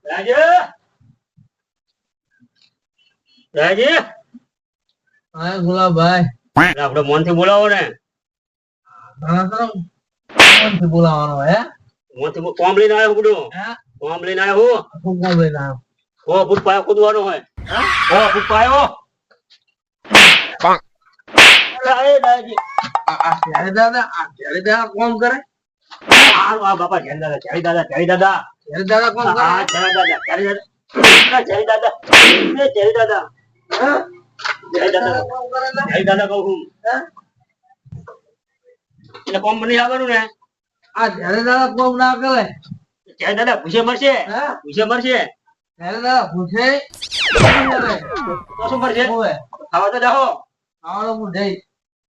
રાજે રાજે હા ગુલાબભાઈ આપડે મોન થી બોલાવો ને કોણથી બોલાવાનો હે મોન થી કોમ લઈને આવ્યો બધું કોમ લઈને આવ્યો શું કોણ લઈને આવ્યો હો ફૂટ પાયો કૂદવાનો હોય હો ફૂટ પાયો દાદા કોમ કરે બાપા જય દાદા જય દાદા જય દાદા દાદા કોમ કરે હા જય દાદા જય દાદા જય દાદા જય દાદા જય દાદા જય દાદા કહું છું એટલે કોમ બની આવવાનું ને આ જયારે દાદા કોમ ના કરે જય દાદા ભૂસે મરશે ભૂસે મરશે જયારે દાદા પૂછે તો શું મરશે ખાવા તો જાઓ આવડો હું જઈ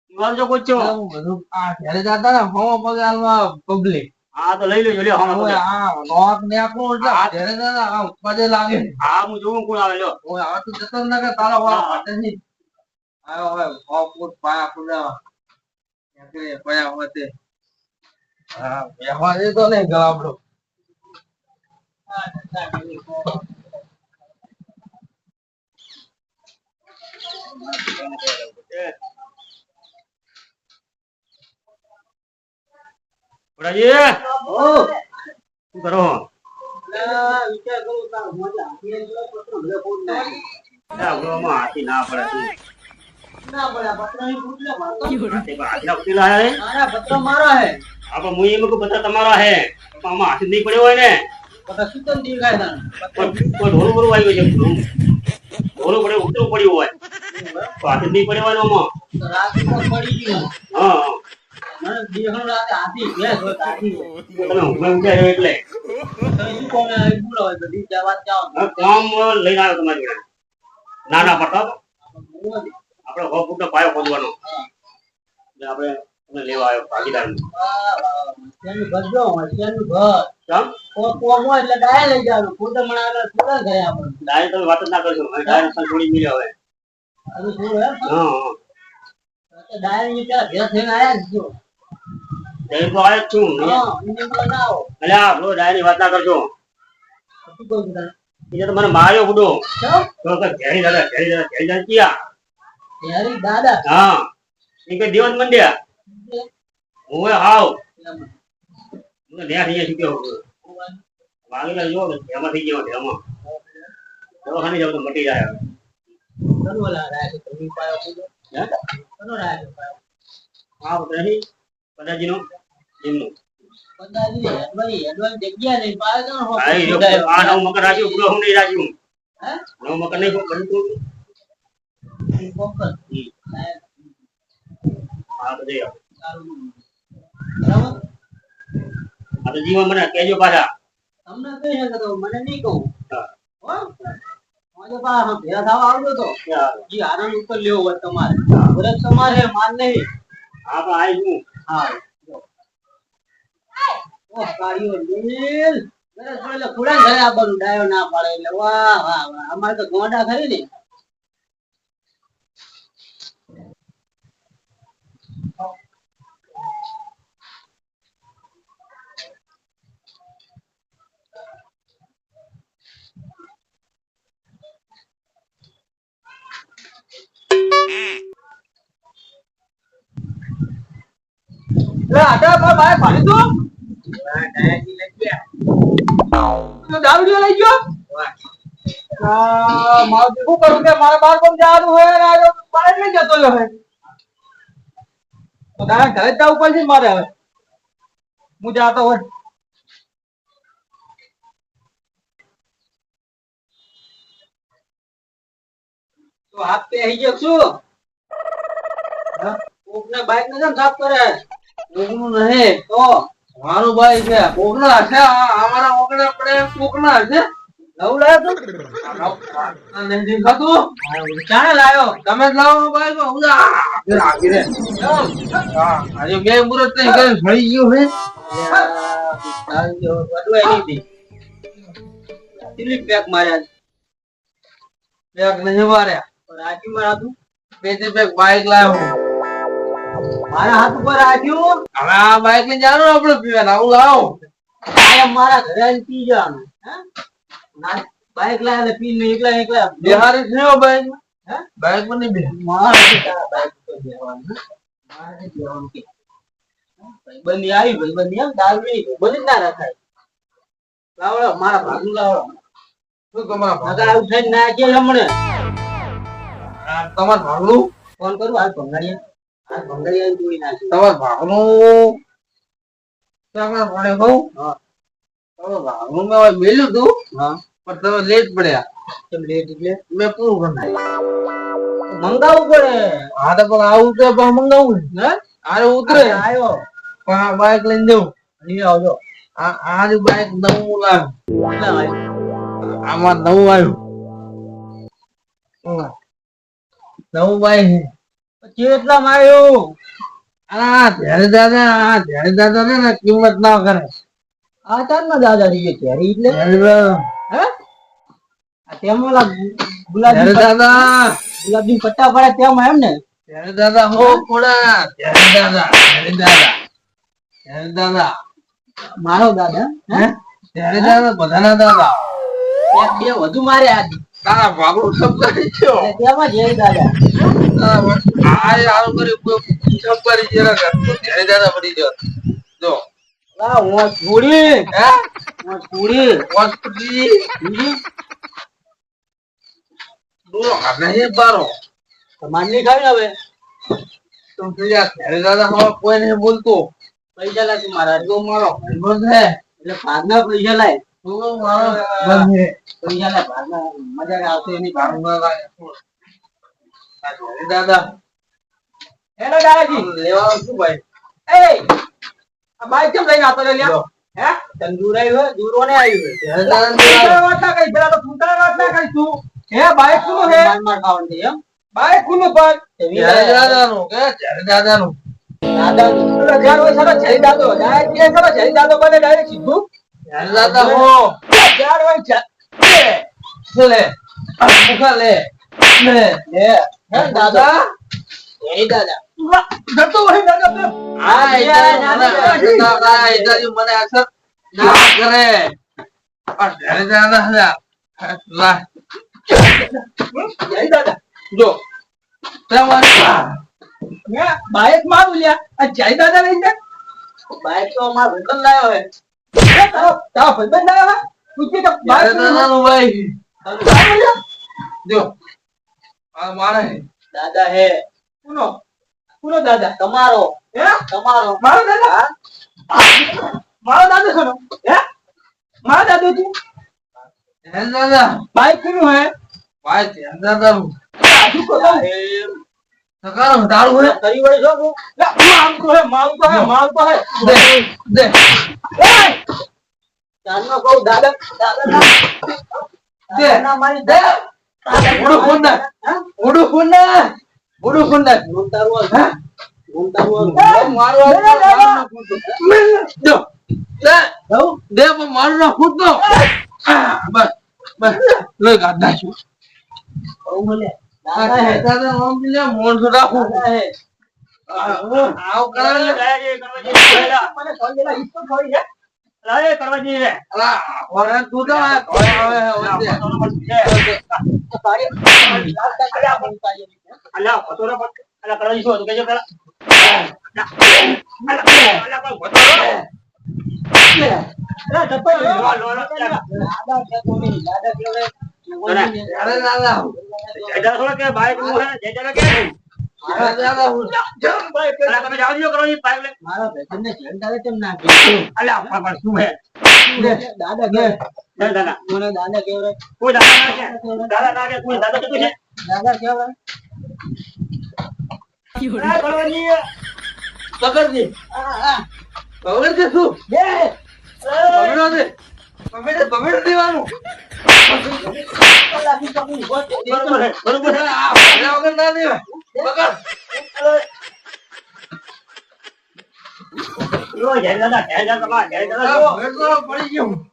પીવાનું જો પૂછો બધું આ જયારે દાદા ને હોમો પગારમાં પબ્લિક હા તો લઈ લેજો લ્યો હમણાં હવે આ નોક ને આખું એટલે જયારે દાદા આ પદે લાગે હા હું જોઉં કોણ આવે લ્યો ઓય આ તો જતો ન કે તારો વાળો હાથે ની આયો હવે ફૂટ પાયા કુડા એકરે પયા હોતે હા બેહવા દે તો નહીં ગળાબડો બરાજી ઓ શું કરો વિચાર કરું તાર મજા આપીએ તો પત્ર ભલે ફોન ના આવડોમાં હાથી ના પડે ના બડા પત્ર ની પૂછલે મારતો હાથીના ઉતરેલા હે ના પત્ર મારા હે આપડે હું એમ કે બધા તમારા હે પણ આમાં હાથી નહીં પડ્યો હોય ને પત્ર સુતન દેખાય તાન કોઈ ઢોરું બોરું આવ્યું છે ઢોરું પડે ઉતરવું પડ્યું હોય તો હાથી નહીં પડ્યો હોય ને આમાં તો રાત તો પડી ગયું હા મને દેખણ રાતે હાથી ભેસ હોય હાથી તમે ઊંઘમાં ઉઠ્યા એટલે તમે શું કોમે આવી બોલાવે બધી જવાત જાવ કામ લઈને આવ્યો તમારી જોડે નાના પટ્ટા આપણે 100 ફૂટનો પાયો ખોદવાનો એટલે આપણે તમને લેવા આવ્યો ભાગીદાર તેનું ભરજો તેનું ભર કેમ કોમ હોય એટલે ડાય લઈ જાવ ખુદ મણાલે થોડા ગયા આપણે ડાયર તમે વાત જ ના કરશો ડાયર છોડી મિલ્યો હવે આ શું હે હા તો ડાયર ની ત્યાં ભેસ થઈને આયા જ છો ડાયર તો આવ્યો જ છું હા ઇને તો ના આવો એટલે આ બ્રો ડાયર ની વાત ના કરશો શું કહું છું એટલે તો મને માર્યો બુડો કેમ તો કે જય દાદા જય દાદા જય દાદા કિયા યારી દાદા હા એ કે દેવન મંડ્યા હું હાવ મને ન્યા થઈ શક્યો વાગેલા જો એમાં થઈ ગયો એમાં દવાખાને જાવ તો મટી જાય કનો લા રાય તો ની પાયો કુદો હે કનો રાય પાયો હા બતાવી પદાજી નો એમનો પદાજી એડવાઈ જગ્યા નહીં પાયો તો આઈ જો આ નવ મકર રાખ્યું પૂરો હું નહીં રાખ્યું હે નવ મકર નહીં બનતું કોકર હા બધે સારું બરાબર આ તો જીવન મને કેજો પાછા તમને કહી શકે તો મને નહીં કહું હા હો મને પા ભેરા થાવ આવજો તો જી આનંદ ઉપર લેવો હોય તમારે બરસ તમારે માન નહીં હા પણ આઈ હું હા ઓ કાળિયો નીલ બરસ એટલે ખુડા ઘરે આવવાનું ડાયો ના પાડે એટલે વાહ વાહ વાહ અમારે તો ગોંડા ખરી ને આટા પર બાય પાડી દો ડાયરી લઈ ગયા તો દારૂ લઈ ગયો મારું શું કરું કે મારે બાર કોમ જવાનું હોય ને આ બાર લઈ જતો હવે તો તારા ઘરે જ જવું પડશે મારે હવે હું જાતો હોય તો હાથ પે આવી ગયો છું કોકને બાઈક ને કેમ સાફ કરે કોકનું નહીં તો મારું બાઈક છે કોકના હશે અમારા ઓકડે પડે કોકના હશે નવું લાયો તો નહીં દેખાતું ક્યાં લાયો તમે જ લાવો બાઈક લાગી રે હા આજે બે મુરત નહીં કરે ભળી ગયું હે બધું એની દી કેટલી પેક માર્યા પેક નહીં માર્યા રાજી મારા પેજે પેક બાઈક લાવ્યો મારા હાથ ઉપર રાખ્યું હવે આ બાઈક ને જાણો આપણે પીવા આવું લાવો મારા ઘરે પી જવાનું ના બાઈક લાવે પીન એકલા એકલા બિહારી છે બાઈક હે બાઈક માં નહીં બે મારે તારા બાઈક તો બેવાનું મારે બેવાનું કે બંધી આવી બંધી એમ દારૂ નહીં બંધી ના રખાય લાવડો મારા ભાગનું લાવડો શું તમારા ભાગ મગા આવું થઈને ના કે હમણે તમારા ભાગનું ફોન કરું હાલ ભંગારિયા જોઈ નાખી તમારા ભાગનું તમારા ભાડે કહું હા તમારા ભાગનું મેં મેલ્યું તું હા પણ તમે લેટ પડ્યા કેમ લેટ એટલે મેં પૂરું કરી નાખ્યું મંગાવવું પડે હા તો પણ આવું તો પણ મંગાવું હે આરે ઉતરે આવ્યો પણ આ બાઈક લઈને જવું લઈ આવજો આ બાઈક નવું લાવ્યું કેટલા આવ્યો આમાં નવું આવ્યું નવું બાઈક કેટલામાં આવ્યું ધ્યાન દાદા ને કિંમત ના કરે આ ચાર ના દાદા રહીએ ત્યારે એટલે હે આ તેમાં ઓલા ગુલાબી દાદા ગુલાબી પટ્ટા પડે તેમાં એમ ને ધ્યાન દાદા હો ખોડા ધ્યાન દાદા મારો દાદા હે ધ્યાન દાદા બધાના દાદા એક બે વધુ મારે આજી તારા ભાગનું શબ્દ થયો અને તેમાં જય દાદા આ આવું કરી શબ્દ જરા ધ્યાન દાદા પડી ગયો જો લા હું છોડી હે હું છોડી હોસ્પિટલી બોલો નહીં બારો તમારે નહીં ખાવી ને હવે તો ધ્યાન દાદા હવે કોઈ નહીં બોલતો પૈસા લાગે મારા તો મારો ભાઈબંધ છે એટલે ભાગના પૈસા લાય તો મારો ભાઈબંધ છે પૈસા લાય ભાગના મજા આવશે એની ભાગ દાદા હેલો દાદાજી લેવાનું શું ભાઈ એ આ બાઈક કેમ લઈને આવતો લ્યા હે તંદૂર આવ્યો દૂરો ને આવ્યો વાત ના કઈ પેલા તો ફૂટા વાત ના કઈ તું હે બાઈક નું હે માર ખાવાનું છે એમ બાઈક નું પણ દાદાનું કે દાદાનું દાદા રજાર હોય સારા જઈ દાદો ડાયરેક્ટ કે સારા જઈ દાદો બને ડાયરેક્ટ સીધું દાદા હો રજાર હોય છે લે મુખા લે લે હે દાદા જય દાદા જતો હોય દાદા આ દાદા ઇદાજી મને અસર ના કરે આ દાદા લા જય દાદા જો તમારે મે બાઈક માં બોલ્યા આ જય દાદા લઈ જા બાઈક તો માર ભંડન લાયો હે તા ભંડન લાયો હે પૂછી તો બાઈક દાદાનું ભાઈ જો આ મારે દાદા હે કોનો કોનો દાદા તમારો હે તમારો મારો દાદા મારો દાદા કોનો હે મારો દાદા તું દાદા બાઈક કોનું હે ભાઈ દાદાનું આજુ કો હે સકારો તારું હે કરી વળે જો હું માલ તો હે દે દે જાનનો કહું દાદા દાદા દે ના મારી દે ઉડુ ફુંડા ઉડુ ફુંડા મુંતારું હે મુંતારું મારો જો દે દે પણ મારું ના ફૂટ દો બસ બસ લઈ ગાડા છું બહુ મને દાદા હે દાદા નામ લે મોન સો રાખું દાદા હે આવ કરે મને ફોન દેલા ઈસ્તો થોડી છે લાય કરવાજી રે અલા ઓરે તું તો આવે વચ્ચે અલ્યા ફતોરો અલ્યા કરવાજી શું હતું કેજો પેલા પકડજી પકડ કે શું પકડો દે પકડ દેવાનું બરોબર વગર ના દેવાય પકડ પડી ગયું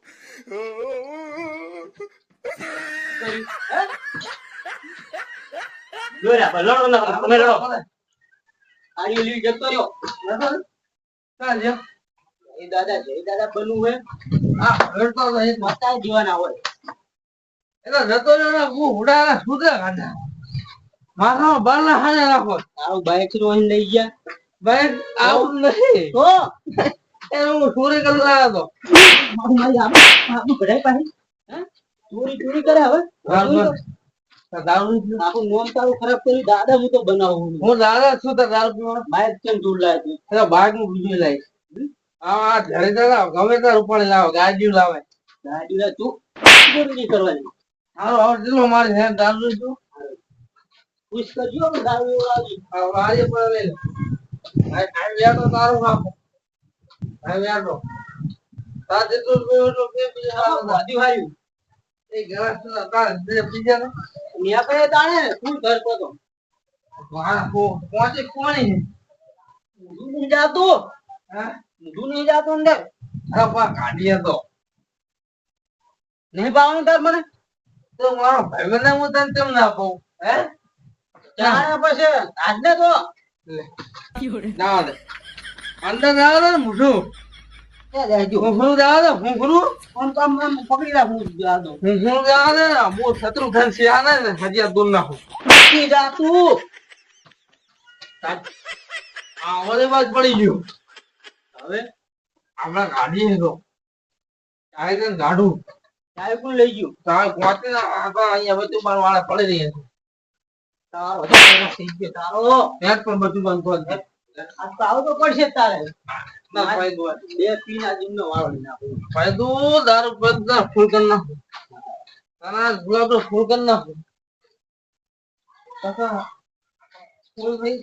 દાદા જય દાદા બનવું હોય આ લડતો નહીં માતા જીવાના હોય એટલે જતો રહ્યો ને હું ઉડાડા સુધા કાઢા મારા બારના હાને રાખો આવું બાઈક નું અહીં લઈ ગયા ભાઈ આવું નહીં તો એને હું ચોરી કરી લાવ્યો મારું મારી આબુ કઢાઈ પાસે હે ચોરી કરે હવે હતો દારૂ આખું નોમ તારું ખરાબ કરી દાદા હું તો બનાવું હું દાદા છું તો દારૂ પીવાનો બાઈક કેમ દૂર લાવે તું એટલે બાઈક નું બીજું લાવીશ આ ઘરે જરા ગમે ત્યાં રૂપાણી લાવે ગાડીઓ લાવે ગાડી લા તું ચોરી કરવાની હારો હવે ચલો મારે હે દારૂ છું ખુશ કરજો દારૂ લાવી આજે પણ લઈ લે આ વ્યાટો તારો નાખો આ વ્યાટો તાર જેટલું પીવું એટલું પી બીજા વાદી વાયું એ ગ્લાસ તાર બીજા ને મિયા પે તાણે તું ઘર પતો વાહ પહોંચે કોણી તું નહીં જાતો હા તું નહીં જાતો અંદર અરે પા કાઢીએ તો નહીં પાવાનું તાર મને તો મારો ભાઈબંધ હું તને કેમ ના પાઉં હે ચાણા પછી આજને તો ના દે અંદર જાવ ને મુઠું ફૂફરું જાવ ને ફૂફરું આમ તો આમ પકડી રાખું જાદો ફૂફરું જાવ ને બહુ શત્રુ ખાન સિયા ને હજી દૂર નાખું નહીં જાતું આ ઓલી બાજ પડી ગયું હવે આપણા ગાડી તો ચાય કે ગાડું ચાય કોણ લઈ ગયું ચાય પહોંચે ને આપણા અહીંયા બધું મારા વાળા પડી રહ્યા છે તારો તો સરસ થઈ ગયો તારો પેટ પણ બધું બંધ કરી આ તો આવું તો પડશે જ તારે ના ભાઈ દો બે પીના જીમનો વાળો લઈ નાખું ભાઈ દો દારૂ બધા ફૂલ કરી નાખું તારા ગુલાબ તો ફૂલ કરી નાખું કાકા ફૂલ ભાઈ